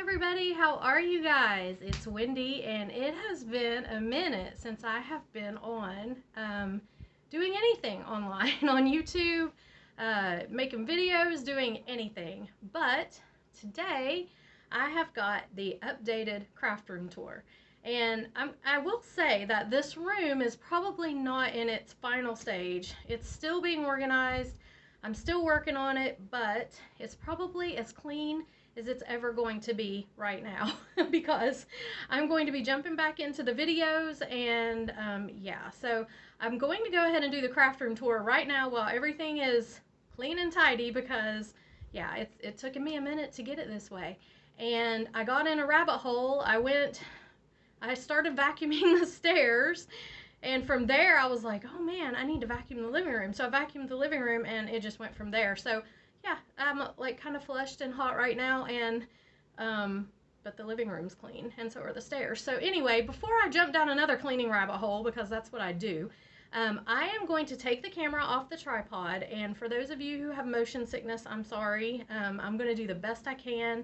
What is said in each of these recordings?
everybody, how are you guys? It's Wendy, and it has been a minute since I have been on doing anything online on YouTube, making videos, doing anything. But today I have got the updated craft room tour. And I will say that this room is probably not in its final stage. It's still being organized. I'm still working on it, but it's probably as clean as it's ever going to be right now because I'm going to be jumping back into the videos and yeah, so I'm going to go ahead and do the craft room tour right now while everything is clean and tidy because yeah, it took me a minute to get it this way. And I got in a rabbit hole. I started vacuuming the stairs, and from there I was like, oh man, I need to vacuum the living room. So I vacuumed the living room and it just went from there. So yeah, I'm like kind of flushed and hot right now, and but the living room's clean and so are the stairs. So anyway, before I jump down another cleaning rabbit hole, because that's what I do, I am going to take the camera off the tripod, and for those of you who have motion sickness, I'm sorry. I'm going to do the best I can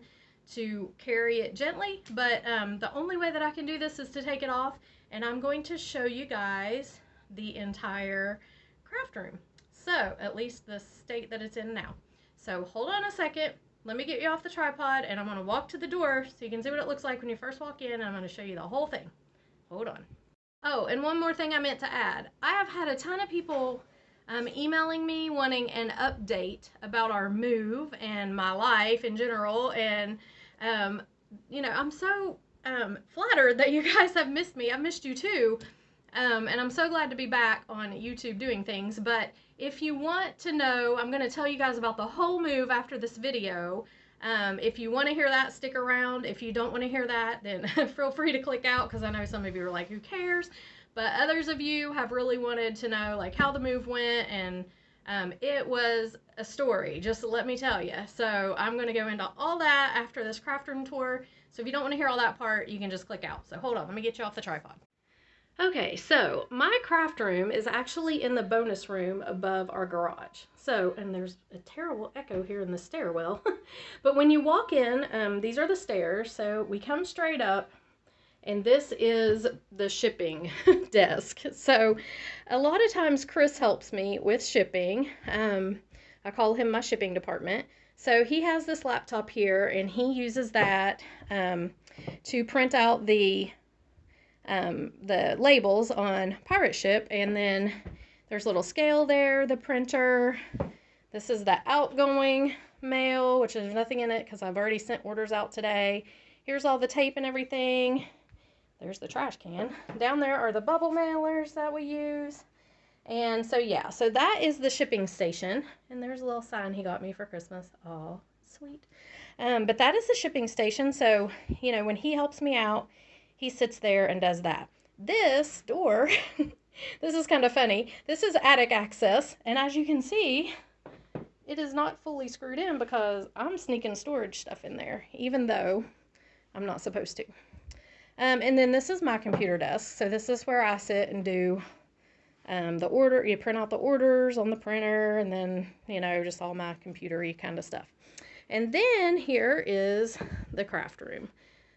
to carry it gently, but the only way that I can do this is to take it off, and I'm going to show you guys the entire craft room. So at least the state that it's in now. So hold on a second, let me get you off the tripod, and I'm going to walk to the door so you can see what it looks like when you first walk in, and I'm going to show you the whole thing. Hold on. Oh, and one more thing I meant to add. I have had a ton of people emailing me wanting an update about our move and my life in general, and you know, I'm so flattered that you guys have missed me. I've missed you too. And I'm so glad to be back on YouTube doing things. But if you want to know, I'm going to tell you guys about the whole move after this video. If you want to hear that, stick around. If you don't want to hear that, then feel free to click out, because I know some of you are like, who cares? But others of you have really wanted to know like how the move went, and it was a story, just let me tell you. So I'm going to go into all that after this craft room tour. So if you don't want to hear all that part, you can just click out. So hold on, let me get you off the tripod. Okay, so my craft room is actually in the bonus room above our garage. So, and there's a terrible echo here in the stairwell. But when you walk in, these are the stairs. So we come straight up, and this is the shipping desk. So a lot of times Chris helps me with shipping. I call him my shipping department. So he has this laptop here, and he uses that to print out the labels on pirate ship, and then there's a little scale there, the printer. This is the outgoing mail, which there's nothing in it because I've already sent orders out today. Here's all the tape and everything. There's the trash can. Down there are the bubble mailers that we use. And so yeah, so that is the shipping station, and there's a little sign he got me for Christmas. Oh, sweet. But that is the shipping station. So, you know, when he helps me out, he sits there and does that. This door, this is kind of funny. This is attic access, and as you can see, it is not fully screwed in because I'm sneaking storage stuff in there, even though I'm not supposed to. And then this is my computer desk. So this is where I sit and do the order. You print out the orders on the printer, and then, you know, just all my computer-y kind of stuff. And then here is the craft room.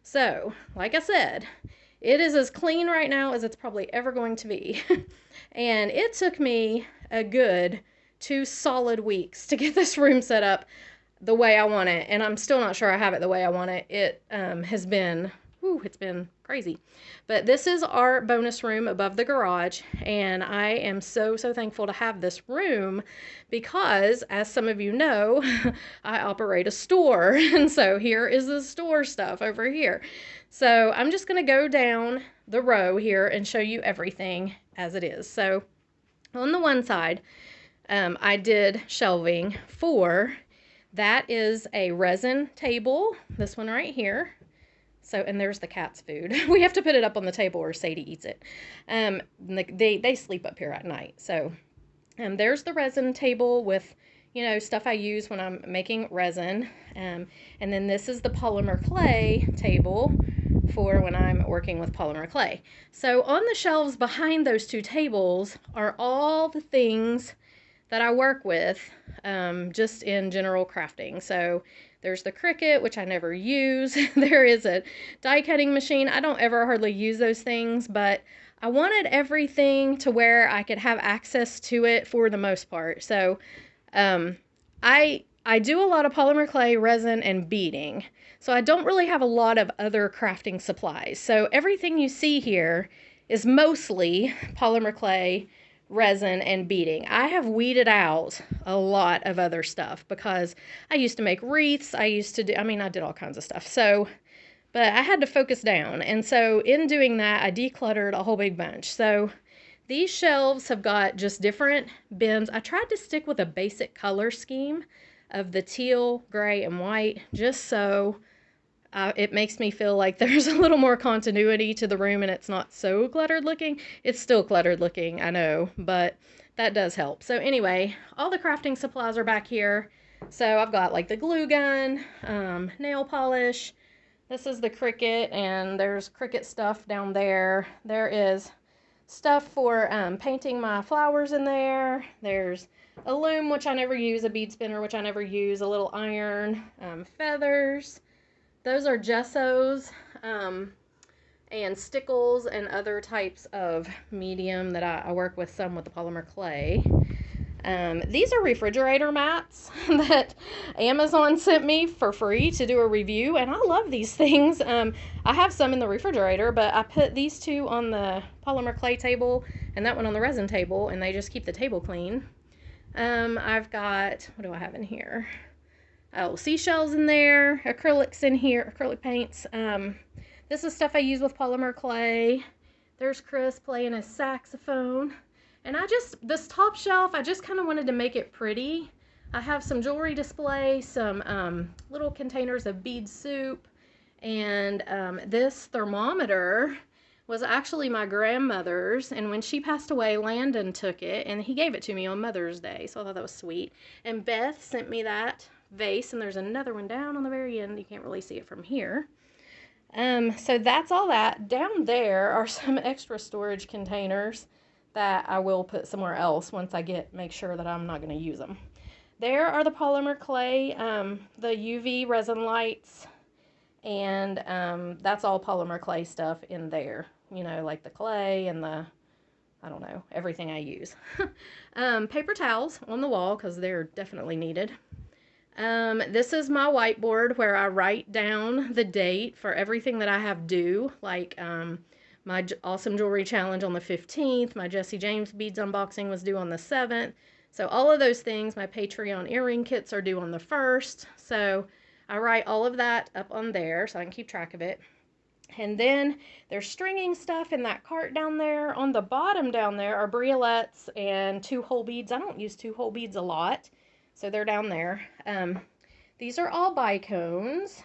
So, like I said, it is as clean right now as it's probably ever going to be. And it took me a good 2 solid weeks to get this room set up the way I want it. And I'm still not sure I have it the way I want it. It has been, it's been crazy. But this is our bonus room above the garage, and I am so thankful to have this room because, as some of you know, I operate a store, and so here is the store stuff over here. So I'm just going to go down the row here and show you everything as it is. So on the one side, I did shelving for, that is a resin table, this one right here. So, and there's the cat's food. We have to put it up on the table or Sadie eats it. They sleep up here at night. So, there's the resin table with, you know, stuff I use when I'm making resin. And then this is the polymer clay table for when I'm working with polymer clay. So on the shelves behind those two tables are all the things that I work with just in general crafting. So there's the Cricut, which I never use. There is a die cutting machine. I don't ever hardly use those things, but I wanted everything to where I could have access to it for the most part. So I do a lot of polymer clay, resin, and beading. So I don't really have a lot of other crafting supplies. So everything you see here is mostly polymer clay, resin, and beading. I have weeded out a lot of other stuff because I used to make wreaths. I did all kinds of stuff. So, but I had to focus down. And so in doing that, I decluttered a whole big bunch. So these shelves have got just different bins. I tried to stick with a basic color scheme of the teal, gray, and white, just so it makes me feel like there's a little more continuity to the room and it's not so cluttered looking. It's still cluttered looking, I know, but that does help. So anyway, all the crafting supplies are back here. So I've got like the glue gun, nail polish. This is the Cricut, and there's Cricut stuff down there. There is stuff for painting my flowers in there. There's a loom, which I never use, a bead spinner, which I never use, a little iron, feathers. Those are gessos, and stickles and other types of medium that I work with some with the polymer clay. These are refrigerator mats that Amazon sent me for free to do a review, and I love these things. I have some in the refrigerator, but I put these two on the polymer clay table and that one on the resin table, and they just keep the table clean. I've got, what do I have in here? Oh, seashells in there, acrylics in here, acrylic paints. This is stuff I use with polymer clay. There's Chris playing his saxophone. And this top shelf, I just kind of wanted to make it pretty. I have some jewelry display, some little containers of bead soup, and this thermometer was actually my grandmother's, and when she passed away, Landon took it, and he gave it to me on Mother's Day, so I thought that was sweet. And Beth sent me that vase, and there's another one down on the very end. You can't really see it from here. So that's all that. Down there are some extra storage containers that I will put somewhere else once I make sure that I'm not going to use them. There are the polymer clay, the UV resin lights, and that's all polymer clay stuff in there. You know, like the clay and the, I don't know, everything I use. Paper towels on the wall because they're definitely needed. This is my whiteboard where I write down the date for everything that I have due, like my awesome jewelry challenge on the 15th, my Jesse James beads unboxing was due on the 7th. So all of those things, my Patreon earring kits are due on the 1st. So I write all of that up on there so I can keep track of it. And then there's stringing stuff in that cart down there. On the bottom down there are briolets and 2-hole beads. I don't use 2-hole beads a lot, so they're down there. These are all bicones.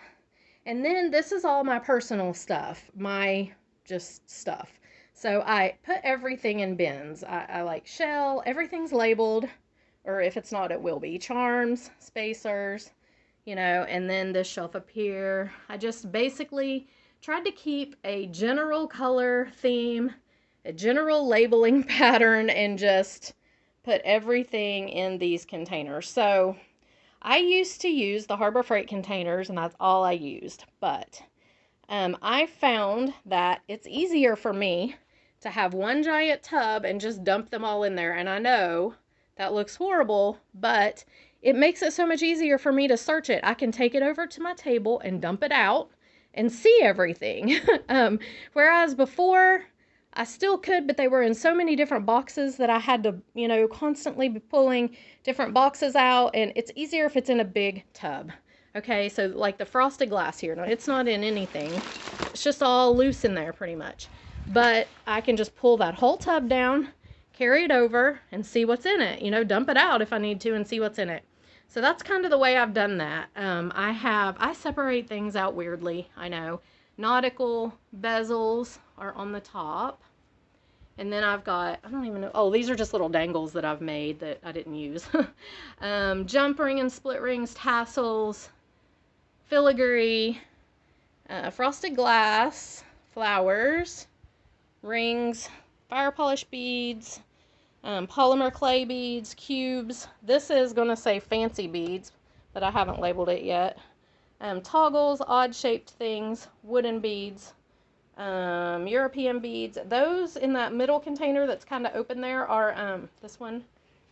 And then this is all my personal stuff, my just stuff. So I put everything in bins. I like shell, everything's labeled, or if it's not, it will be. Charms, spacers, you know, and then this shelf up here. I just basically tried to keep a general color theme, a general labeling pattern, and just put everything in these containers. So I used to use the Harbor Freight containers, and that's all I used, but I found that it's easier for me to have one giant tub and just dump them all in there. And I know that looks horrible, but it makes it so much easier for me to search it. I can take it over to my table and dump it out and see everything. Whereas before, I still could, but they were in so many different boxes that I had to, you know, constantly be pulling different boxes out, and it's easier if it's in a big tub. Okay, so like the frosted glass here, now it's not in anything, it's just all loose in there pretty much. But I can just pull that whole tub down, carry it over, and see what's in it. You know, dump it out if I need to and see what's in it. So that's kind of the way I've done that. I separate things out weirdly, I know. Nautical bezels are on the top. And then I've got, I don't even know, oh, these are just little dangles that I've made that I didn't use. Jump ring and split rings, tassels, filigree, frosted glass, flowers, rings, fire polish beads, Polymer clay beads, cubes. This is going to say fancy beads, but I haven't labeled it yet. Toggles, odd-shaped things, wooden beads, European beads. Those in that middle container that's kind of open there are, this one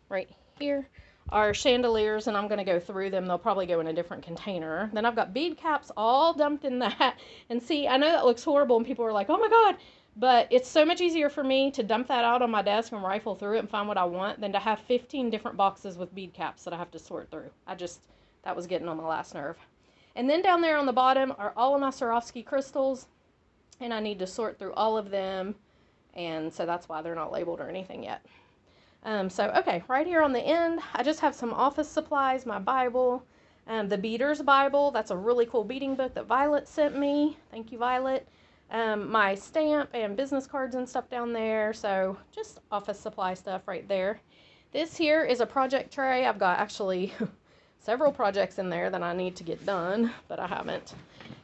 right here, are chandeliers, and I'm going to go through them. They'll probably go in a different container. Then I've got bead caps all dumped in that. And see, I know that looks horrible, and people are like, oh my God, but it's so much easier for me to dump that out on my desk and rifle through it and find what I want than to have 15 different boxes with bead caps that I have to sort through. That was getting on my last nerve. And then down there on the bottom are all of my Swarovski crystals, and I need to sort through all of them, and so that's why they're not labeled or anything yet. Okay, right here on the end, I just have some office supplies, my Bible, the Beader's Bible. That's a really cool beading book that Violet sent me. Thank you, Violet. My stamp and business cards and stuff down there, so just office supply stuff right there. This here is a project tray. I've got actually several projects in there that I need to get done, but I haven't.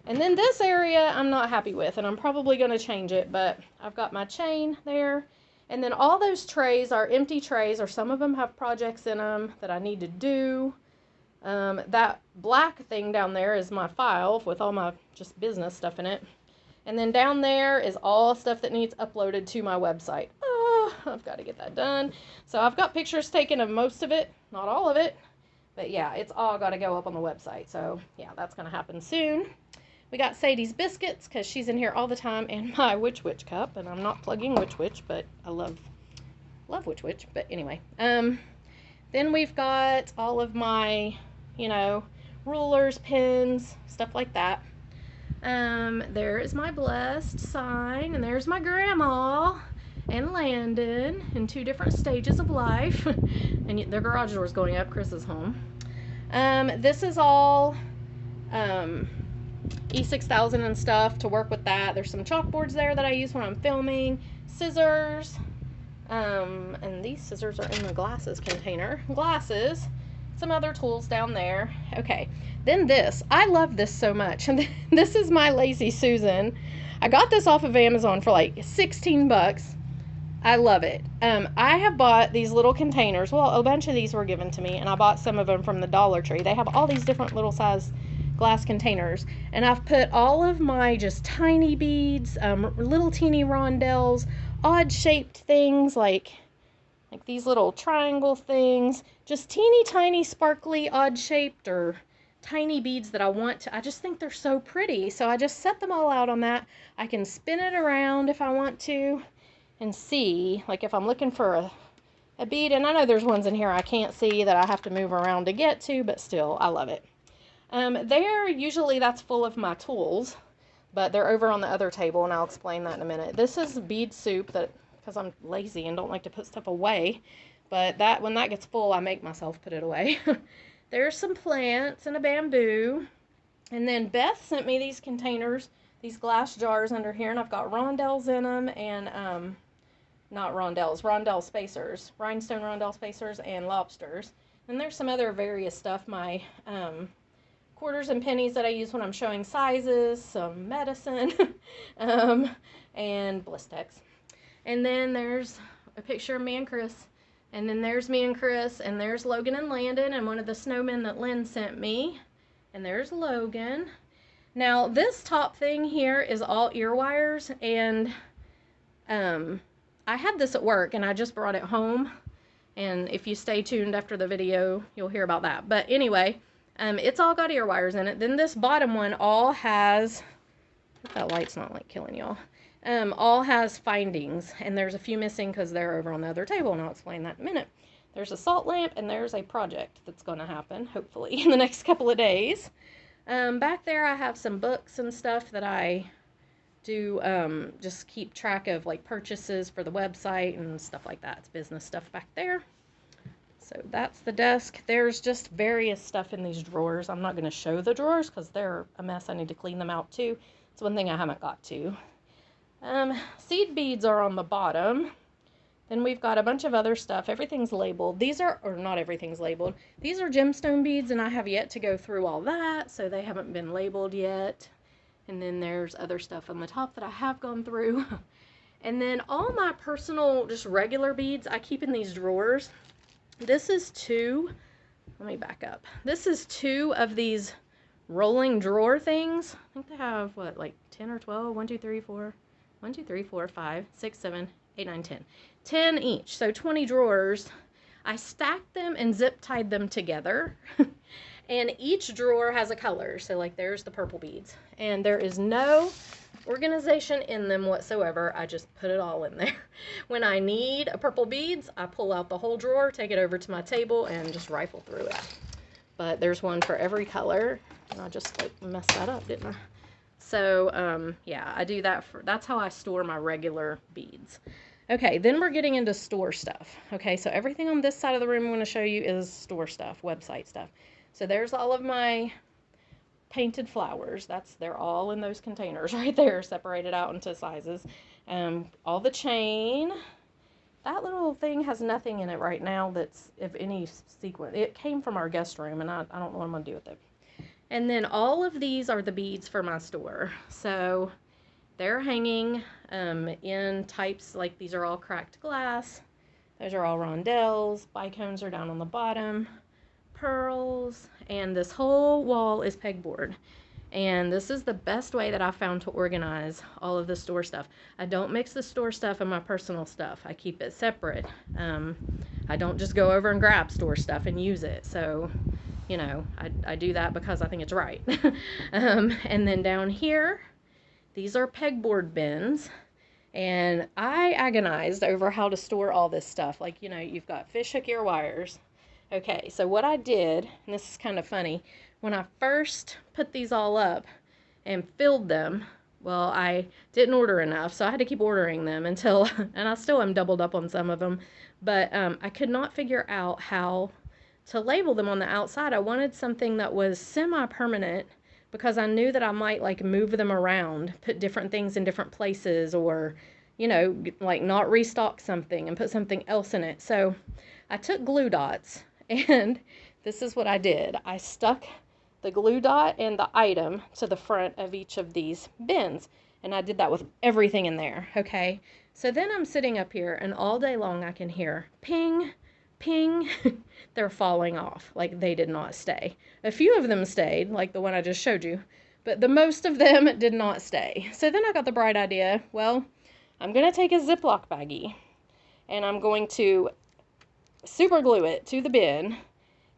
And then this area I'm not happy with, and I'm probably going to change it, but I've got my chain there. And then all those trays are empty trays, or some of them have projects in them that I need to do. That black thing down there is my file with all my just business stuff in it. And then down there is all stuff that needs uploaded to my website. Oh, I've got to get that done. So I've got pictures taken of most of it, not all of it. But yeah, it's all got to go up on the website. So yeah, that's going to happen soon. We got Sadie's biscuits because she's in here all the time, and my Witch cup. And I'm not plugging Witch, but I love Witch. But anyway, then we've got all of my, rulers, pins, stuff like that. There is my blessed sign, and there's my grandma and Landon in 2 different stages of life. And their garage door is going up. Chris is home. This is all E6000 and stuff to work with that. There's some chalkboards there that I use when I'm filming, scissors, and these scissors are in the glasses container. Glasses, some other tools down there. Okay, then this. I love this so much. And this is my Lazy Susan. I got this off of Amazon for like 16 bucks. I love it. I have bought these little containers. Well, a bunch of these were given to me, and I bought some of them from the Dollar Tree. They have all these different little size glass containers, and I've put all of my just tiny beads, little teeny rondelles, odd shaped things like these little triangle things, just teeny tiny sparkly odd shaped or tiny beads that I just think they're so pretty. So I just set them all out on that. I can spin it around if I want to and see, like if I'm looking for a bead, and I know there's ones in here I can't see that I have to move around to get to, but still, I love it. Usually that's full of my tools, but they're over on the other table, and I'll explain that in a minute. This is bead soup, because I'm lazy and don't like to put stuff away, but when that gets full, I make myself put it away. There's some plants and a bamboo, and then Beth sent me these containers, these glass jars under here, and I've got rondelles in them, and not rondelles, rondelle spacers, rhinestone rondelle spacers, and lobsters. And there's some other various stuff, my quarters and pennies that I use when I'm showing sizes, some medicine, and Blistex. And then there's a picture of me and Chris. And then there's me and Chris, and there's Logan and Landon, and one of the snowmen that Lynn sent me. And there's Logan. Now, this top thing here is all ear wires, and I had this at work, and I just brought it home. And if you stay tuned after the video, you'll hear about that. But anyway, it's all got ear wires in it. Then this bottom one all has, if that light's not like killing y'all, all has findings, and there's a few missing because they're over on the other table, and I'll explain that in a minute. There's a salt lamp, and there's a project that's going to happen, hopefully, in the next couple of days. Back there I have some books and stuff that I do just keep track of, like purchases for the website and stuff like that. It's business stuff back there. So that's the desk. There's just various stuff in these drawers. I'm not going to show the drawers because they're a mess. I need to clean them out too. It's one thing I haven't got to. Seed beads are on the bottom. Then we've got a bunch of other stuff. Everything's labeled. These are, or not everything's labeled. These are gemstone beads, and I have yet to go through all that, so they haven't been labeled yet. And then there's other stuff on the top that I have gone through. And then all my personal, just regular beads, I keep in these drawers. This is two, let me back up. This is two of these rolling drawer things. I think they have, what, like 10 or 12? 1, 2, 3, 4, 1, 2, 3, 4, 5, 6, 7, 8, 9, 10. 10 each, so 20 drawers. I stacked them and zip tied them together. And each drawer has a color. So like there's the purple beads. And there is no organization in them whatsoever. I just put it all in there. When I need a purple beads, I pull out the whole drawer, take it over to my table, and just rifle through it. But there's one for every color. And I just like messed that up, didn't I? So yeah, I do that that's how I store my regular beads. Okay, then we're getting into store stuff. Okay, so everything on this side of the room I'm going to show you is store stuff, website stuff. So there's all of my painted flowers. They're all in those containers right there, separated out into sizes. All the chain. That little thing has nothing in it right now that's of any sequence. It came from our guest room, and I don't know what I'm going to do with it. And then all of these are the beads for my store. So they're hanging in types, like these are all cracked glass. Those are all rondelles. Bicones are down on the bottom. Pearls. And this whole wall is pegboard. And this is the best way that I found to organize all of the store stuff. I don't mix the store stuff and my personal stuff. I keep it separate. I don't just go over and grab store stuff and use it. So, you know, I do that because I think it's right. And then down here, these are pegboard bins, and I agonized over how to store all this stuff. Like, you know, you've got fish hook ear wires. Okay, so what I did, and this is kind of funny, when I first put these all up and filled them, well, I didn't order enough, so I had to keep ordering them until, and I still am doubled up on some of them, but I could not figure out how to label them on the outside. I wanted something that was semi-permanent, because I knew that I might like move them around, put different things in different places, or, you know, like not restock something and put something else in it. So I took glue dots, and this is what I did. I stuck the glue dot and the item to the front of each of these bins, and I did that with everything in there. Okay, so then I'm sitting up here, and all day long I can hear ping, ping. They're falling off. Like, they did not stay. A few of them stayed, like the one I just showed you, but the most of them did not stay. So then I got the bright idea, well, I'm going to take a Ziploc baggie, and I'm going to super glue it to the bin,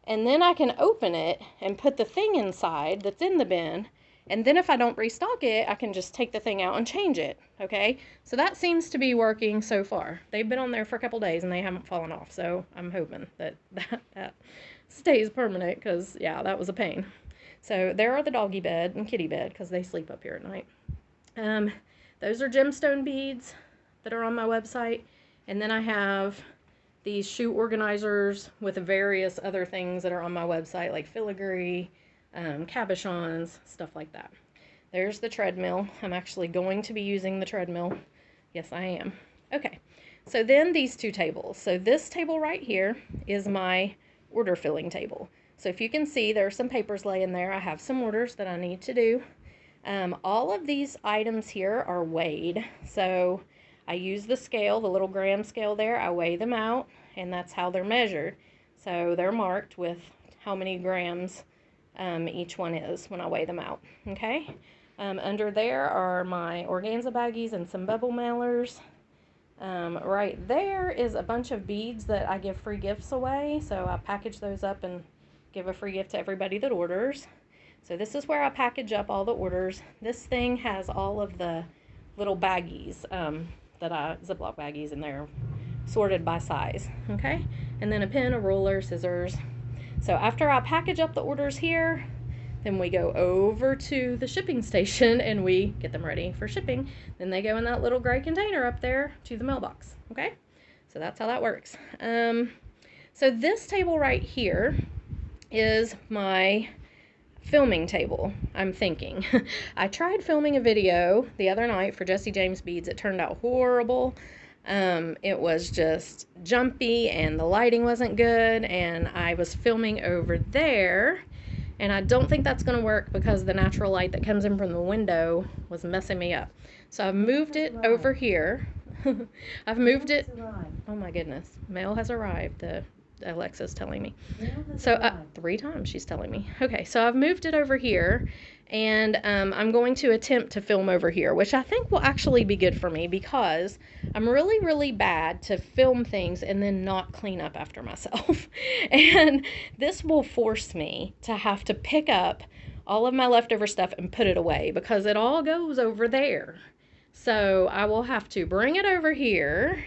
and then I can open it and put the thing inside that's in the bin, and then if I don't restock it, I can just take the thing out and change it. Okay, so that seems to be working so far. They've been on there for a couple days and they haven't fallen off, so I'm hoping that stays permanent, because yeah, that was a pain. So there are the doggy bed and kitty bed, because they sleep up here at night. Those are gemstone beads that are on my website, and then I have these shoe organizers with various other things that are on my website, like filigree, cabochons, stuff like that. There's the treadmill. I'm actually going to be using the treadmill. Yes, I am. Okay, so then these two tables. So this table right here is my order filling table. So if you can see, there are some papers laying there. I have some orders that I need to do. All of these items here are weighed. So I use the scale, the little gram scale there. I weigh them out, and that's how they're measured. So they're marked with how many grams each one is when I weigh them out. Okay. Under there are my organza baggies and some bubble mailers. Right there is a bunch of beads that I give free gifts away. So I package those up and give a free gift to everybody that orders. So this is where I package up all the orders. This thing has all of the little baggies, Ziploc baggies, and they're sorted by size. Okay. And then a pen, a ruler, scissors. So after I package up the orders here, then we go over to the shipping station and we get them ready for shipping. Then they go in that little gray container up there to the mailbox. Okay, so that's how that works. So this table right here is my filming table, I'm thinking. I tried filming a video the other night for Jesse James Beads. It turned out horrible. It was just jumpy and the lighting wasn't good, and I was filming over there, and I don't think that's going to work because the natural light that comes in from the window was messing me up. So I've moved it over here. I've moved it. Oh my goodness. Mail has arrived. Alexa's telling me. So 3 times she's telling me. Okay, so I've moved it over here, and I'm going to attempt to film over here, which I think will actually be good for me because I'm really, really bad to film things and then not clean up after myself. And this will force me to have to pick up all of my leftover stuff and put it away because it all goes over there. So I will have to bring it over here,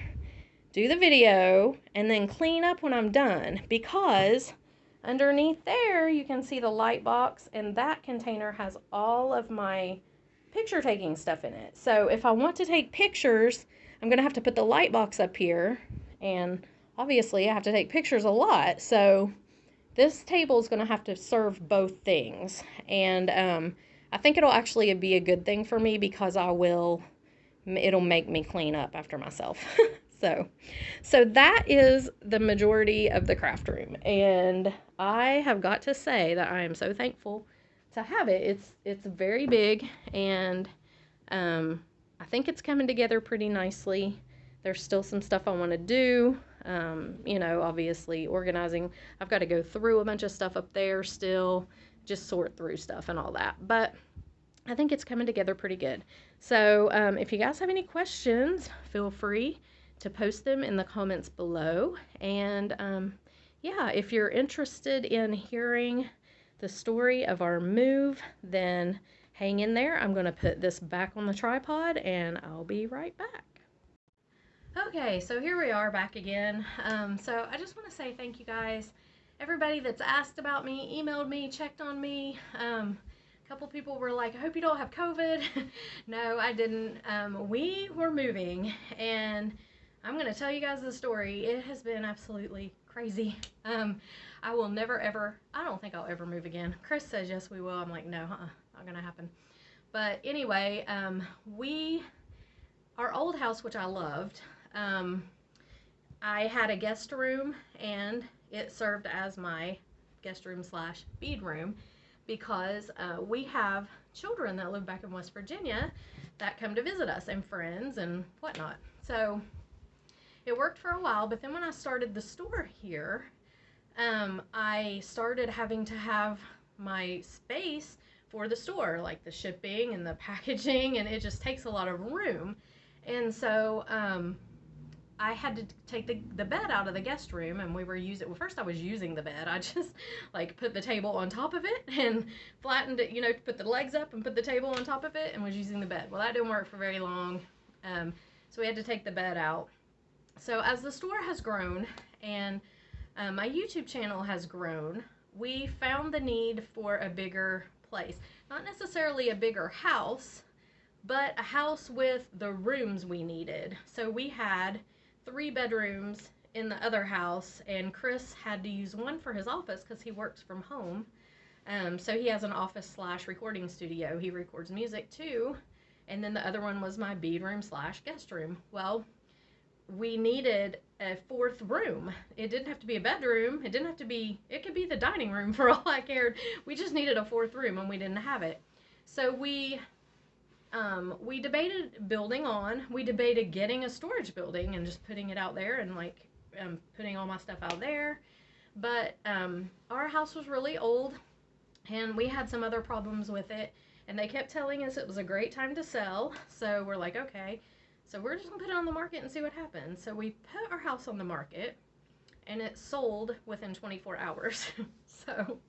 do the video, and then clean up when I'm done, because underneath there you can see the light box, and that container has all of my picture taking stuff in it. So if I want to take pictures, I'm gonna have to put the light box up here, and obviously I have to take pictures a lot, so this table is gonna have to serve both things. And I think it'll actually be a good thing for me because it'll make me clean up after myself. So that is the majority of the craft room, and I have got to say that I am so thankful to have it. It's very big, and I think it's coming together pretty nicely. There's still some stuff I want to do, you know, obviously organizing. I've got to go through a bunch of stuff up there still, just sort through stuff and all that, but I think it's coming together pretty good. So if you guys have any questions, feel free to post them in the comments below. And yeah, if you're interested in hearing the story of our move, then hang in there. I'm going to put this back on the tripod and I'll be right back. Okay, so here we are back again. So I just want to say thank you guys. Everybody that's asked about me, emailed me, checked on me. A couple people were like, I hope you don't have COVID. No, I didn't. We were moving, and I'm going to tell you guys the story. It has been absolutely crazy. I will never, ever, I don't think I'll ever move again. Chris says, yes, we will. I'm like, no, not going to happen. But anyway, our old house, which I loved, I had a guest room, and it served as my guest room / bead room because we have children that live back in West Virginia that come to visit us, and friends and whatnot. So it worked for a while, but then when I started the store here, I started having to have my space for the store, like the shipping and the packaging, and it just takes a lot of room. And so I had to take the bed out of the guest room, and we were using, well, first I was using the bed. I just like put the table on top of it and flattened it, you know, put the legs up and put the table on top of it and was using the bed. Well, that didn't work for very long. So we had to take the bed out. So as the store has grown and my YouTube channel has grown, we found the need for a bigger place. Not necessarily a bigger house, but a house with the rooms we needed. So we had 3 bedrooms in the other house, and Chris had to use one for his office because he works from home. So he has an office / recording studio. He records music too. And then the other one was my bead room / guest room. Well, we needed a 4th room. It didn't have to be a bedroom. It didn't have to be, it could be the dining room for all I cared. We just needed a 4th room, and we didn't have it. So we debated building on. We debated getting a storage building and just putting it out there and like putting all my stuff out there. But our house was really old, and we had some other problems with it, and they kept telling us it was a great time to sell. So we're like, okay, so we're just gonna put it on the market and see what happens. So we put our house on the market, and it sold within 24 hours. So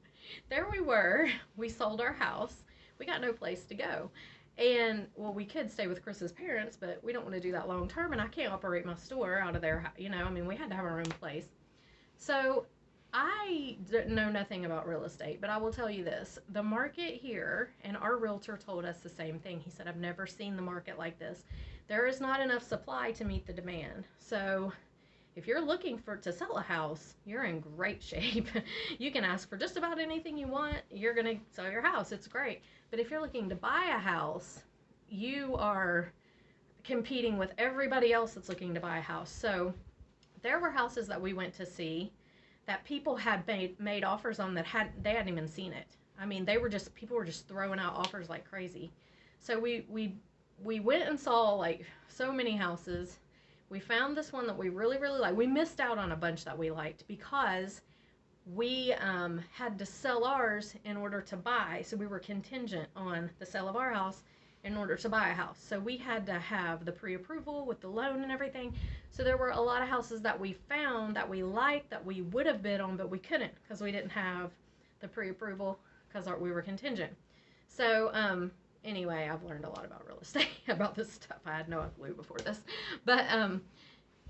there we were. We sold our house. We got no place to go. And, well, we could stay with Chris's parents, but we don't want to do that long term, and I can't operate my store out of there, you know, I mean, we had to have our own place. So I know nothing about real estate, but I will tell you this. The market here, and our realtor told us the same thing. He said, I've never seen the market like this. There is not enough supply to meet the demand. So if you're looking to sell a house, you're in great shape. You can ask for just about anything you want. You're going to sell your house. It's great. But if you're looking to buy a house, you are competing with everybody else that's looking to buy a house. So there were houses that we went to see that people had made offers on that they hadn't even seen it. I mean, people were just throwing out offers like crazy. So we went and saw like so many houses, we found this one that we really, really liked. We missed out on a bunch that we liked because we had to sell ours in order to buy. So we were contingent on the sale of our house in order to buy a house. So we had to have the pre-approval with the loan and everything. So there were a lot of houses that we found that we liked that we would have bid on, but we couldn't because we didn't have the pre-approval because we were contingent. So anyway, I've learned a lot about real estate, about this stuff. I had no clue before this. But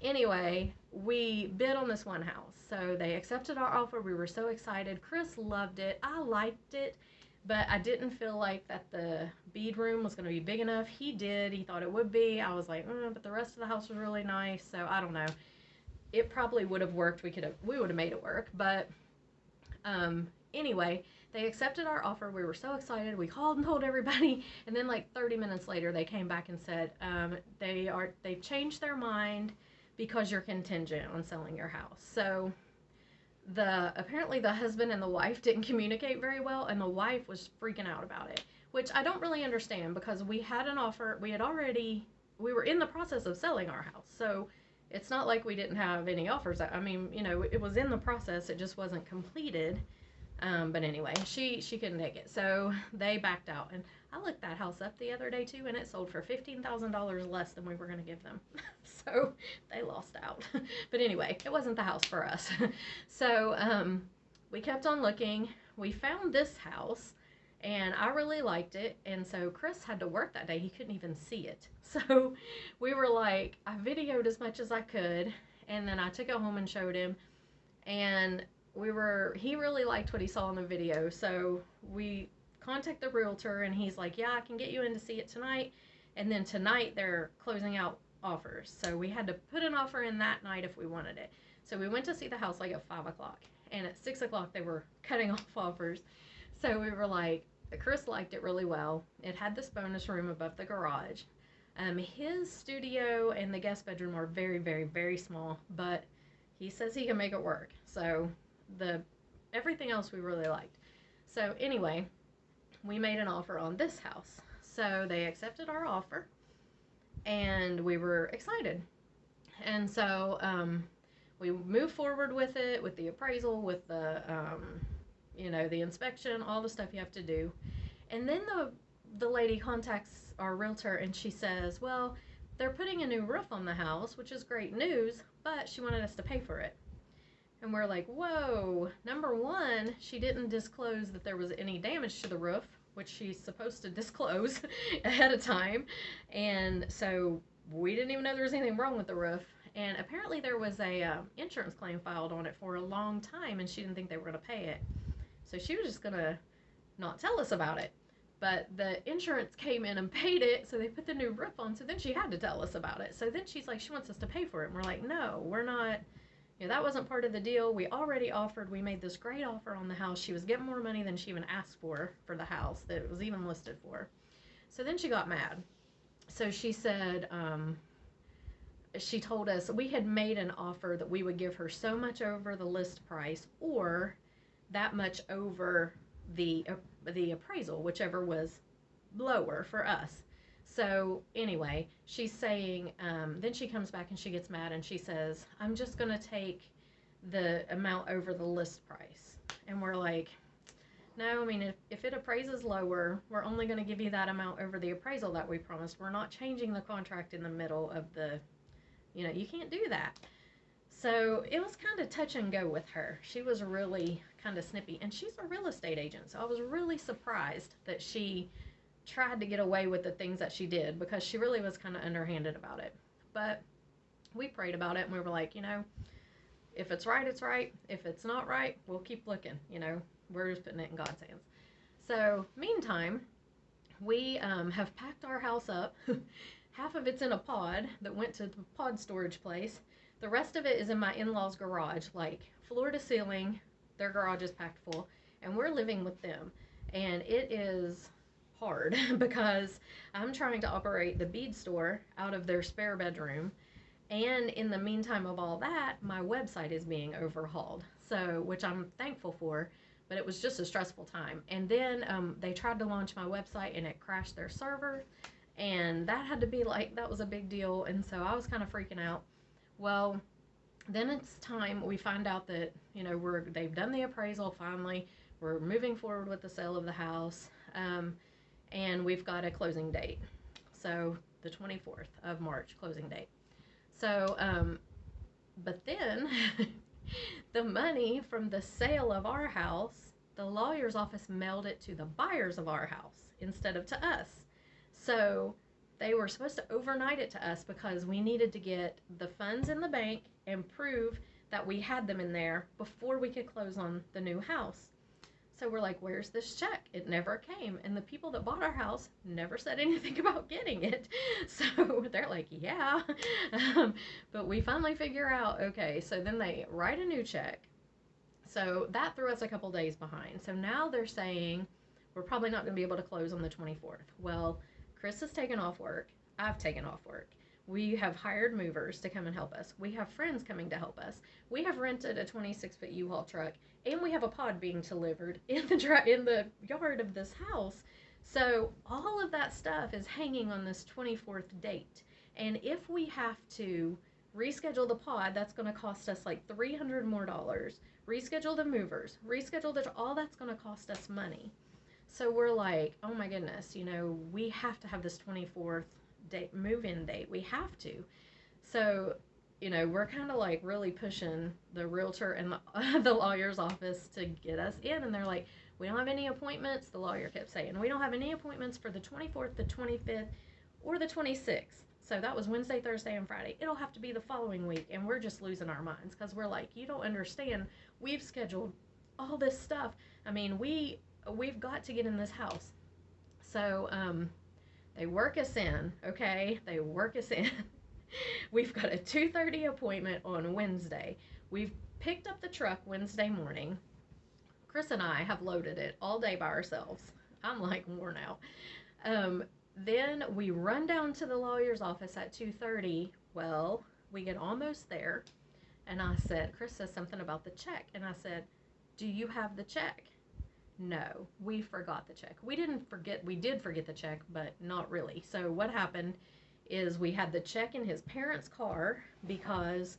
anyway, we bid on this one house. So they accepted our offer. We were so excited. Chris loved it. I liked it, but I didn't feel like that the bead room was going to be big enough. He did. He thought it would be. I was like, but the rest of the house was really nice. So I don't know. It probably would have worked. We would have made it work. But anyway, they accepted our offer. We were so excited. We called and told everybody. And then like 30 minutes later, they came back and said they've changed their mind because you're contingent on selling your house. So apparently the husband and the wife didn't communicate very well, and the wife was freaking out about it, which I don't really understand because we had an offer. We were in the process of selling our house. So it's not like we didn't have any offers. I mean, it was in the process. It just wasn't completed. But anyway, she couldn't take it. So they backed out. And I looked that house up the other day too, and it sold for $15,000 less than we were going to give them. So they lost out. But anyway, it wasn't the house for us. So we kept on looking. We found this house, and I really liked it. And so Chris had to work that day. He couldn't even see it. So we were like, I videoed as much as I could, and then I took it home and showed him. And he really liked what he saw in the video. So we contact the realtor, and he's like, yeah, I can get you in to see it tonight. And then tonight they're closing out offers. So we had to put an offer in that night if we wanted it. So we went to see the house like at 5 o'clock, and at 6 o'clock they were cutting off offers. So we were like, Chris liked it really well. It had this bonus room above the garage. His studio and the guest bedroom are very, very, very small, but he says he can make it work. So everything else we really liked. So anyway, we made an offer on this house. So they accepted our offer, and we were excited. And so we moved forward with it, with the appraisal, with the the inspection, all the stuff you have to do. And then the lady contacts our realtor, and she says, well, they're putting a new roof on the house, which is great news, but she wanted us to pay for it. And we're like, whoa. Number one, she didn't disclose that there was any damage to the roof, which she's supposed to disclose ahead of time. And so we didn't even know there was anything wrong with the roof. And apparently there was a insurance claim filed on it for a long time, and she didn't think they were going to pay it. So she was just going to not tell us about it. But the insurance came in and paid it, so they put the new roof on, so then she had to tell us about it. So then she's like, she wants us to pay for it. And we're like, no, we're not. That wasn't part of the deal. We already offered. We made this great offer on the house. She was getting more money than she even asked for the house that it was even listed for. So then she got mad. So she said, she told us we had made an offer that we would give her so much over the list price or that much over the appraisal, whichever was lower for us. So anyway, she's saying, then she comes back and she gets mad and she says, I'm just going to take the amount over the list price. And we're like, no, I mean, if it appraises lower, we're only going to give you that amount over the appraisal that we promised. We're not changing the contract in the middle of the, you can't do that. So it was kind of touch and go with her. She was really kind of snippy, and she's a real estate agent. So I was really surprised that she tried to get away with the things that she did, because she really was kind of underhanded about it. But we prayed about it, and we were like, if it's right, it's right. If it's not right, we'll keep looking. We're just putting it in God's hands. So meantime, we have packed our house up. Half of it's in a pod that went to the pod storage place. The rest of it is in my in-laws' garage, like floor to ceiling. Their garage is packed full, and we're living with them. And it is hard because I'm trying to operate the bead store out of their spare bedroom. And in the meantime of all that, my website is being overhauled, so which I'm thankful for, but it was just a stressful time. And then they tried to launch my website, and it crashed their server. And that had to be like, that was a big deal. And so I was kind of freaking out. Well, then it's time we find out that, you know, they've done the appraisal finally. We're moving forward with the sale of the house. And we've got a closing date. So the 24th of March closing date. So, but then the money from the sale of our house, the lawyer's office mailed it to the buyers of our house instead of to us. So they were supposed to overnight it to us because we needed to get the funds in the bank and prove that we had them in there before we could close on the new house. So we're like, where's this check? It never came. And the people that bought our house never said anything about getting it. So they're like, yeah. But we finally figure out, okay, so then they write a new check. So that threw us a couple days behind. So now they're saying we're probably not going to be able to close on the 24th. Well, Chris has taken off work. I've taken off work. We have hired movers to come and help us. We have friends coming to help us. We have rented a 26-foot U-Haul truck, and we have a pod being delivered in the yard of this house. So all of that stuff is hanging on this 24th date. And if we have to reschedule the pod, that's going to cost us like $300 more. Reschedule the movers, all that's going to cost us money. So we're like, oh my goodness, you know, we have to have this 24th date, move-in date. We have to. So, you know, we're kind of like really pushing the realtor and the lawyer's office to get us in. And they're like, we don't have any appointments. The lawyer kept saying, we don't have any appointments for the 24th, the 25th, or the 26th. So that was Wednesday, Thursday, and Friday. It'll have to be the following week. And we're just losing our minds because we're like, you don't understand. We've scheduled all this stuff. I mean, we've got to get in this house. So, they work us in, okay? They work us in. We've got a 2:30 appointment on Wednesday. We've picked up the truck Wednesday morning. Chris and I have loaded it all day by ourselves. I'm like worn out. Then we run down to the lawyer's office at 2:30. Well, we get almost there. And I said, Chris says something about the check. And I said, do you have the check? No, we forgot the check. We did forget the check, but not really. So what happened is we had the check in his parents' car because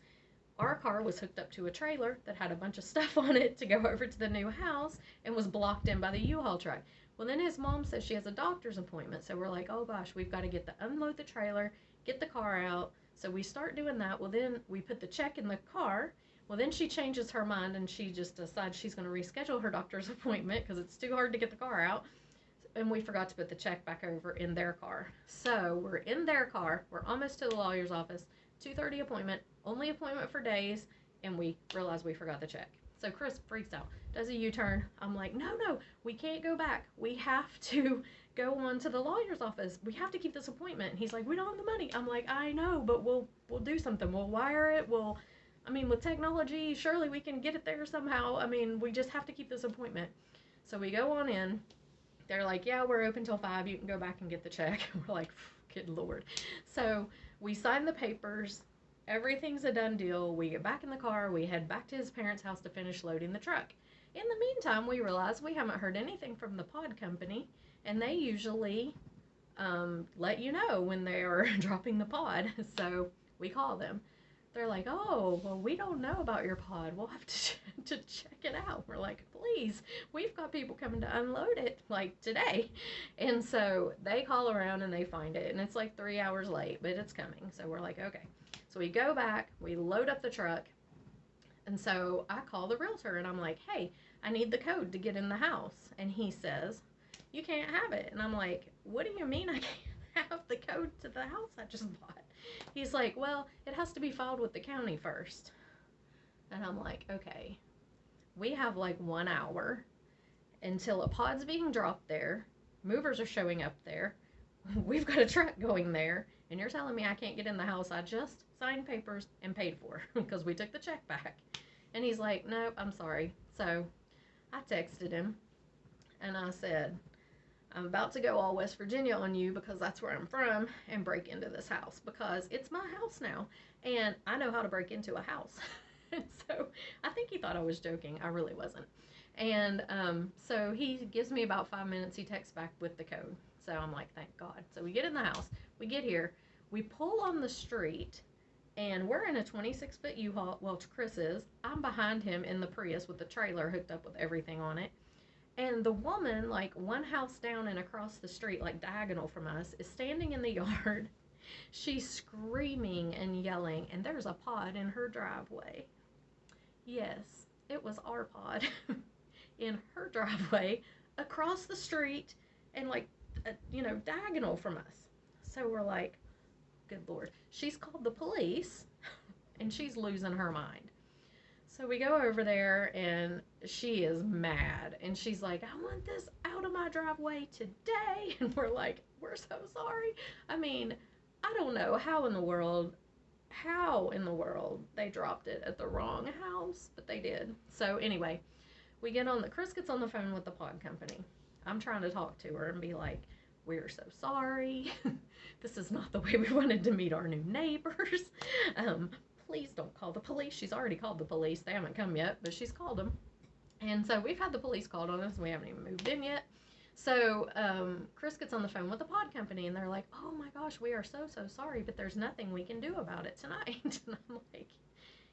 our car was hooked up to a trailer that had a bunch of stuff on it to go over to the new house and was blocked in by the U-Haul truck. Well, then his mom says she has a doctor's appointment. So we're like, oh gosh, we've got to unload the trailer, get the car out. So we start doing that. Well, then we put the check in the car. Well, then she changes her mind and she just decides she's going to reschedule her doctor's appointment because it's too hard to get the car out. And we forgot to put the check back over in their car. So we're in their car. We're almost to the lawyer's office. 2:30 appointment, only appointment for days. And we realize we forgot the check. So Chris freaks out, does a U-turn. I'm like, no, we can't go back. We have to go on to the lawyer's office. We have to keep this appointment. And he's like, we don't have the money. I'm like, I know, but we'll do something. We'll wire it. With technology, surely we can get it there somehow. I mean, we just have to keep this appointment. So we go on in. They're like, yeah, we're open till 5. You can go back and get the check. We're like, good Lord. So we sign the papers. Everything's a done deal. We get back in the car. We head back to his parents' house to finish loading the truck. In the meantime, we realize we haven't heard anything from the pod company, and they usually let you know when they are dropping the pod. So we call them. They're like, oh, well, we don't know about your pod. We'll have to check it out. We're like, please, we've got people coming to unload it, like, today. And so they call around and they find it. And it's like 3 hours late, but it's coming. So we're like, okay. So we go back. We load up the truck. And so I call the realtor, and I'm like, hey, I need the code to get in the house. And he says, you can't have it. And I'm like, what do you mean I can't have the code to the house I just bought? He's like, well, it has to be filed with the county first. And I'm like, okay, we have like 1 hour until a pod's being dropped there. Movers are showing up there. We've got a truck going there. And you're telling me I can't get in the house I just signed papers and paid for because we took the check back. And he's like, nope, I'm sorry. So I texted him and I said, I'm about to go all West Virginia on you because that's where I'm from and break into this house because it's my house now and I know how to break into a house. And so I think he thought I was joking. I really wasn't. And so he gives me about 5 minutes. He texts back with the code. So I'm like, thank God. So we get in the house. We get here, we pull on the street, and we're in a 26-foot U-Haul. Well, Chris is. I'm behind him in the Prius with the trailer hooked up with everything on it. And the woman, like one house down and across the street, like diagonal from us, is standing in the yard. She's screaming and yelling, and there's a pod in her driveway. Yes, it was our pod in her driveway across the street and like, diagonal from us. So we're like, good Lord. She's called the police and she's losing her mind. So we go over there and she is mad and she's like, I want this out of my driveway today. And we're like, we're so sorry. I mean, I don't know how in the world they dropped it at the wrong house, but they did. So anyway, Chris gets on the phone with the pod company. I'm trying to talk to her and be like, we're so sorry. This is not the way we wanted to meet our new neighbors. Please don't call the police. She's already called the police. They haven't come yet, but she's called them. And so we've had the police called on us, and we haven't even moved in yet. So Chris gets on the phone with the pod company, and they're like, oh my gosh, we are so, so sorry, but there's nothing we can do about it tonight. And I'm like,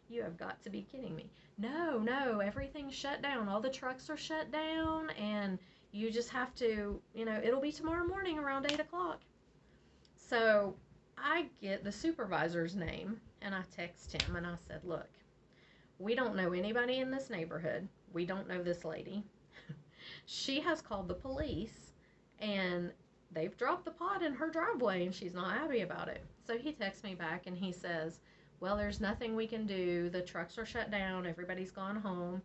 you have got to be kidding me. No, everything's shut down. All the trucks are shut down, and you just have to, it'll be tomorrow morning around 8 o'clock. So I get the supervisor's name, and I text him, and I said, look, we don't know anybody in this neighborhood. We don't know this lady. She has called the police, and they've dropped the pod in her driveway, and she's not happy about it. So he texts me back, and he says, well, there's nothing we can do. The trucks are shut down. Everybody's gone home,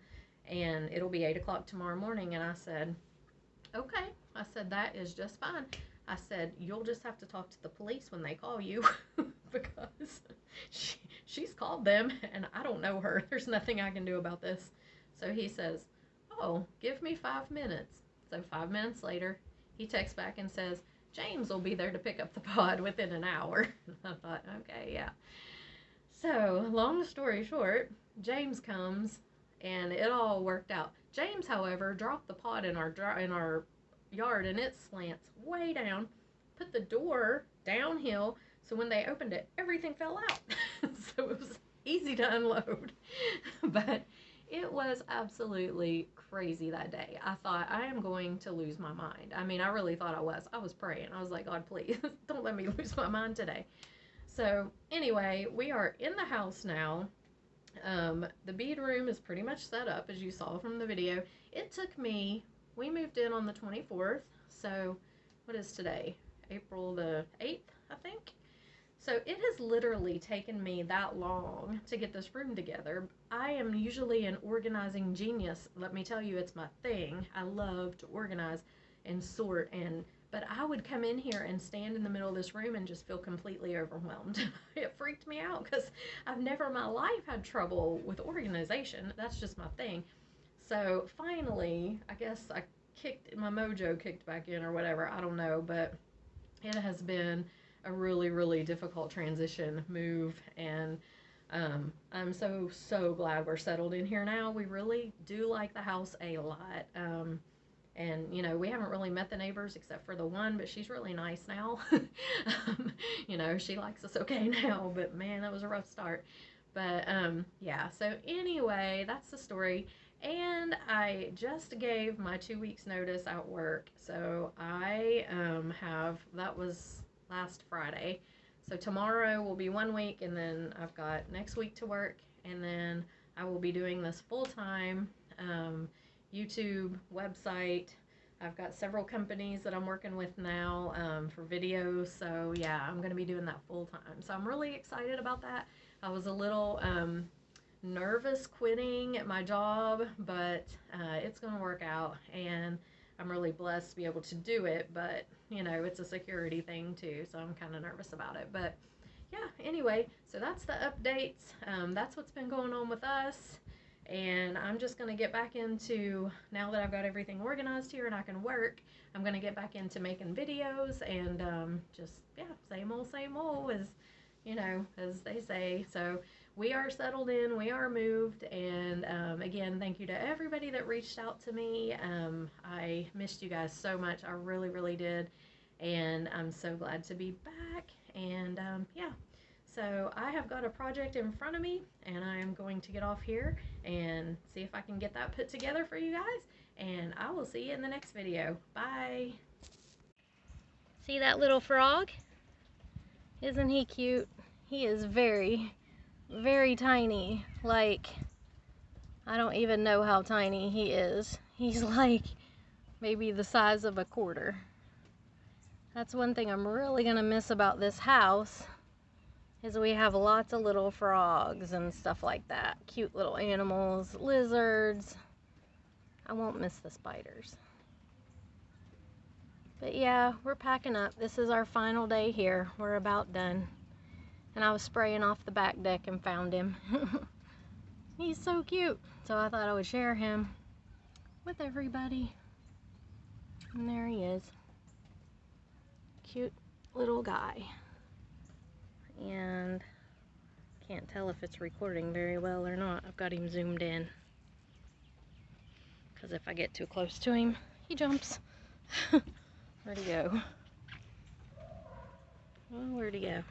and it'll be 8 o'clock tomorrow morning. And I said, okay. I said, that is just fine. I said, you'll just have to talk to the police when they call you because she's called them, and I don't know her. There's nothing I can do about this. So he says, oh, give me 5 minutes. So 5 minutes later, he texts back and says, James will be there to pick up the pod within an hour. I thought, okay, yeah. So long story short, James comes, and it all worked out. James, however, dropped the pod in our yard, and it slants way down, put the door downhill, so when they opened it, everything fell out. So it was easy to unload. But it was absolutely crazy that day. I thought, I am going to lose my mind. I mean, I really thought I was. I was praying. I was like, God, please, don't let me lose my mind today. So anyway, we are in the house now. The bead room is pretty much set up, as you saw from the video. It took me, we moved in on the 24th, so what is today? April the 8th, I think. So it has literally taken me that long to get this room together. I am usually an organizing genius. Let me tell you, it's my thing. I love to organize and sort, but I would come in here and stand in the middle of this room and just feel completely overwhelmed. It freaked me out because I've never in my life had trouble with organization. That's just my thing. So finally, I guess my mojo kicked back in or whatever. I don't know, but it has been a really, really difficult transition move, and I'm so glad we're settled in here now. We really do like the house a lot. And, we haven't really met the neighbors except for the one, but she's really nice now. She likes us okay now, but man, that was a rough start. But, yeah, so anyway, that's the story. And I just gave my 2 weeks notice at work. So I that was last Friday. So tomorrow will be 1 week, and then I've got next week to work, and then I will be doing this full-time YouTube website. I've got several companies that I'm working with now for videos, so yeah, I'm going to be doing that full-time. So I'm really excited about that. I was a little nervous quitting at my job, but it's going to work out, and I'm really blessed to be able to do it, but it's a security thing too, so I'm kind of nervous about it. But yeah, anyway, so that's the updates. That's what's been going on with us, and I'm just going to get back into, now that I've got everything organized here and I can work, I'm going to get back into making videos and just, yeah, same old, as they say. So we are settled in, we are moved, and again, thank you to everybody that reached out to me. I missed you guys so much, I really, really did. and I'm so glad to be back. And yeah, so I have got a project in front of me, and I am going to get off here and see if I can get that put together for you guys, and I will see you in the next video. Bye. See that little frog? Isn't he cute? He is very, very tiny. Like, I don't even know how tiny he is. He's like maybe the size of a quarter. That's one thing I'm really gonna miss about this house, is we have lots of little frogs and stuff like that. Cute little animals, lizards. I won't miss the spiders. But yeah, we're packing up. This is our final day here. We're about done. And I was spraying off the back deck and found him. He's so cute. So I thought I would share him with everybody. And there he is. Cute little guy. And can't tell if it's recording very well or not. I've got him zoomed in, because if I get too close to him, he jumps. Where'd he go? Oh, where'd he go?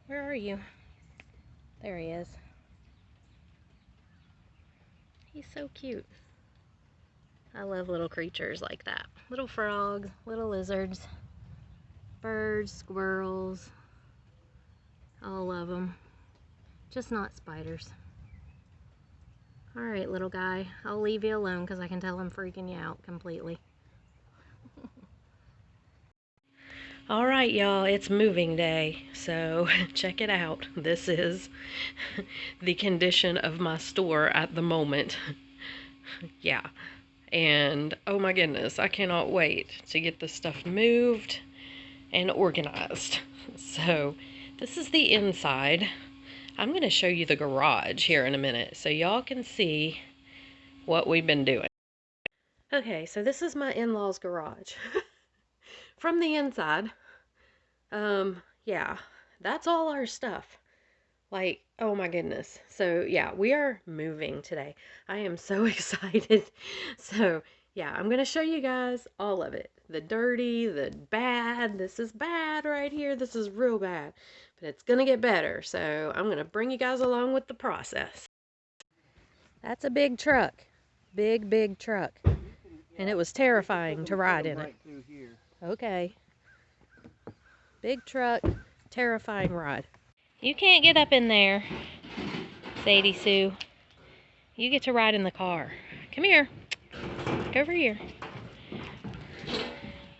Where are you? There he is. He's so cute. I love little creatures like that. Little frogs, little lizards, birds, squirrels. All of them. Just not spiders. Alright, little guy. I'll leave you alone because I can tell I'm freaking you out completely. Alright, y'all, it's moving day, so check it out. This is the condition of my store at the moment. Yeah, and oh my goodness, I cannot wait to get this stuff moved and organized. So, this is the inside. I'm going to show you the garage here in a minute so y'all can see what we've been doing. Okay, so this is my in-laws' garage. From the inside, yeah, that's all our stuff. Like, oh my goodness. So yeah, we are moving today. I am so excited. So yeah, I'm gonna show you guys all of it. The dirty, the bad. This is bad right here. This is real bad, but it's gonna get better. So I'm gonna bring you guys along with the process. That's a big truck. Big truck. And it was terrifying to ride in it. Okay. Big truck, terrifying ride. You can't get up in there, Sadie Sue. You get to ride in the car. Come here. Go over here.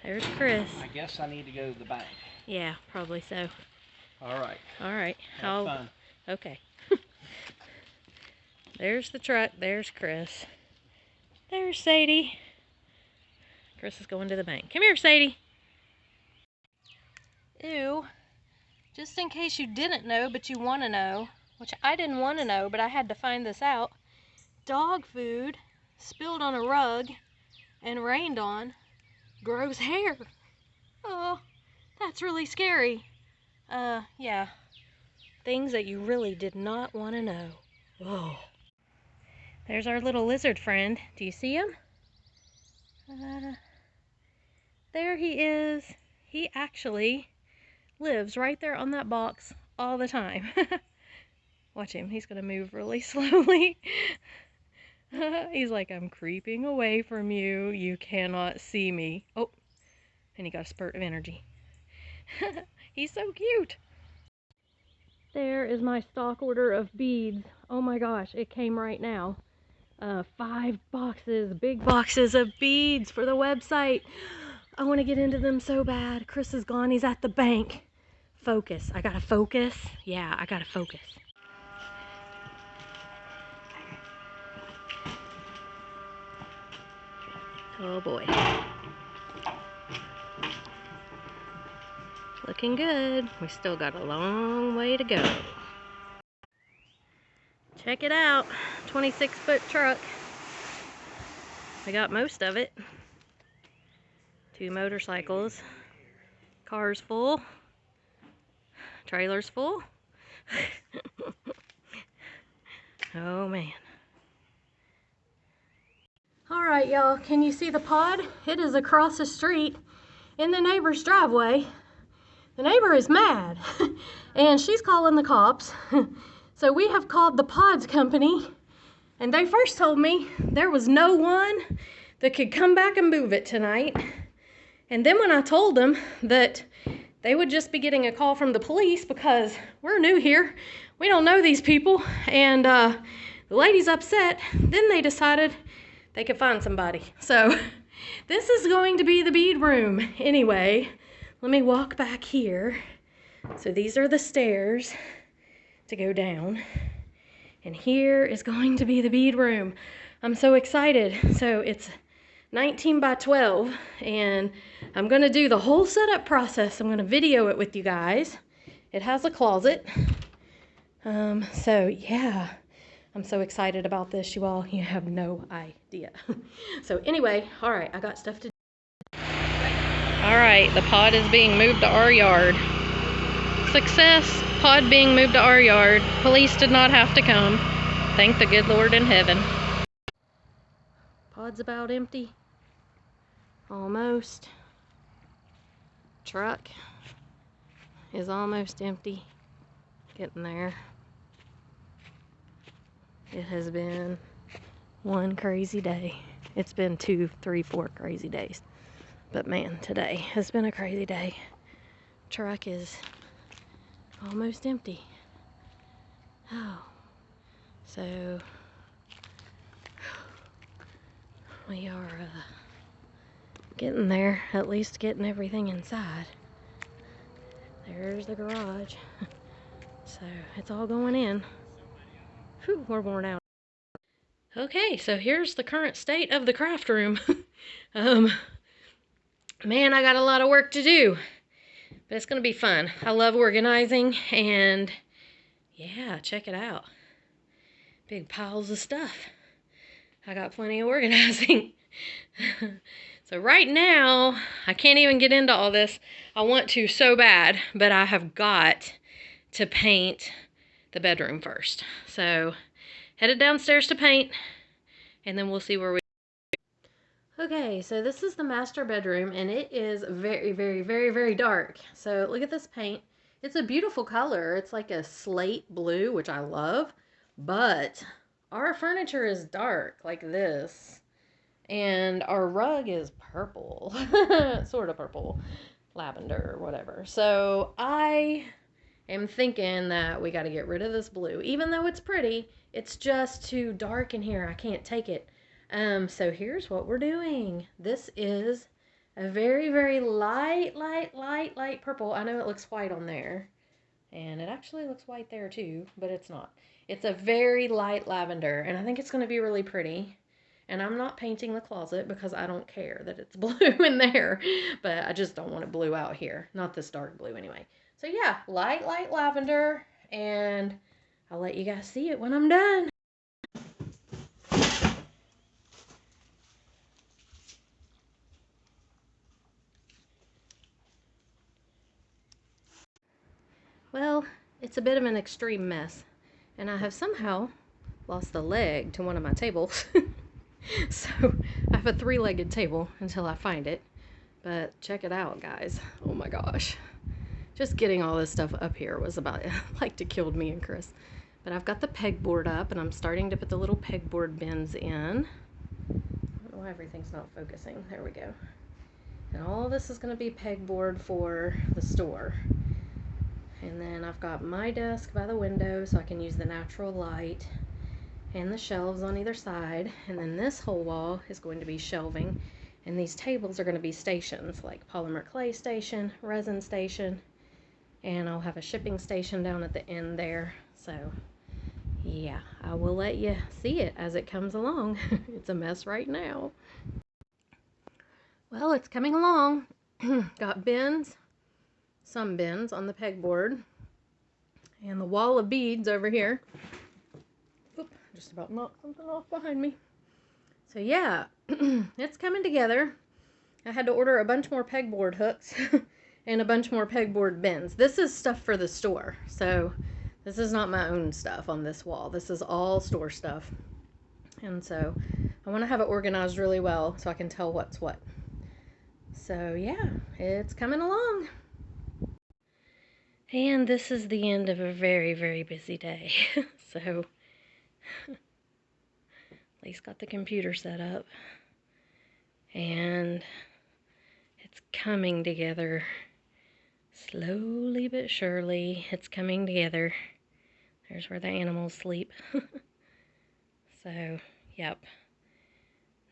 There's Chris. I guess I need to go to the bank. Yeah, probably so. All right. All right. Have fun. Okay. There's the truck. There's Chris. There's Sadie. Chris is going to the bank. Come here, Sadie. Ew. Just in case you didn't know, but you want to know, which I didn't want to know, but I had to find this out. Dog food spilled on a rug and rained on grows hair. Oh, that's really scary. Yeah. Things that you really did not want to know. Whoa. There's our little lizard friend. Do you see him? There he is. He actually lives right there on that box all the time. Watch him. He's gonna move really slowly. He's like, I'm creeping away from you. You cannot see me. Oh, and he got a spurt of energy. He's so cute. There is my stock order of beads. Oh my gosh, it came right now. 5 boxes, big boxes of beads for the website. I want to get into them so bad. Chris is gone. He's at the bank. Focus. I gotta focus. Yeah, I gotta focus. Oh boy. Looking good. We still got a long way to go. Check it out. 26-foot truck. We got most of it. 2 motorcycles. Cars full. Trailers full. Oh man. Alright y'all, can you see the pod? It is across the street in the neighbor's driveway. The neighbor is mad and she's calling the cops. So we have called the pods company, and they first told me there was no one that could come back and move it tonight. And then when I told them that they would just be getting a call from the police because we're new here, we don't know these people, and the lady's upset, then they decided they could find somebody. So this is going to be the bead room. Anyway, let me walk back here. So these are the stairs to go down, and here is going to be the bead room. I'm so excited. So it's 19 by 12, and I'm gonna do the whole setup process. I'm gonna video it with you guys. It has a closet. So yeah, I'm so excited about this, you all. You have no idea. So anyway, all right, I got stuff to do. All right, the pod is being moved to our yard. Success, pod being moved to our yard. Police did not have to come. Thank the good Lord in heaven. Pod's about empty. Almost. Truck is almost empty. Getting there. It has been one crazy day. It's been 2, 3, 4 crazy days. But man, today has been a crazy day. Truck is almost empty. Oh. So we are getting there, at least getting everything inside. There's the garage. So it's all going in. Whew, we're worn out. Okay, so here's the current state of the craft room. Man, I got a lot of work to do, but it's gonna be fun. I love organizing, and yeah, check it out. Big piles of stuff. I got plenty of organizing. So right now, I can't even get into all this. I want to so bad, but I have got to paint the bedroom first. So headed downstairs to paint, and then we'll see where we go. Okay, so this is the master bedroom, and it is very, very, very, very dark. So look at this paint. It's a beautiful color. It's like a slate blue, which I love, but our furniture is dark like this. And our rug is purple, sort of purple, lavender, or whatever. So I am thinking that we got to get rid of this blue. Even though it's pretty, it's just too dark in here. I can't take it. So here's what we're doing. This is a very, very light purple. I know it looks white on there. And it actually looks white there too, but it's not. It's a very light lavender, and I think it's going to be really pretty. And I'm not painting the closet because I don't care that it's blue in there. But I just don't want it blue out here. Not this dark blue anyway. So yeah, light lavender. And I'll let you guys see it when I'm done. Well, it's a bit of an extreme mess. And I have somehow lost a leg to one of my tables. So I have a 3-legged table until I find it. But check it out, guys. Oh my gosh. Just getting all this stuff up here was about like to killed me and Chris. But I've got the pegboard up, and I'm starting to put the little pegboard bins in. I don't know why everything's not focusing. There we go. And all this is going to be pegboard for the store. And then I've got my desk by the window so I can use the natural light, and the shelves on either side. And then this whole wall is going to be shelving, and these tables are going to be stations, like polymer clay station, resin station, and I'll have a shipping station down at the end there. So yeah, I will let you see it as it comes along. It's a mess right now. Well, it's coming along. Got bins, some bins on the pegboard, and the wall of beads over here. Oop, just about knocked something off behind me. So yeah, it's coming together. I had to order a bunch more pegboard hooks and a bunch more pegboard bins. This is stuff for the store, so this is not my own stuff on this wall. This is all store stuff. And so I want to have it organized really well so I can tell what's what. So yeah, it's coming along. And this is the end of a very, very busy day. So at least got the computer set up. And it's coming together. Slowly but surely, it's coming together. There's where the animals sleep. So, yep.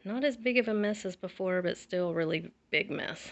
Not as big of a mess as before, but still really big mess.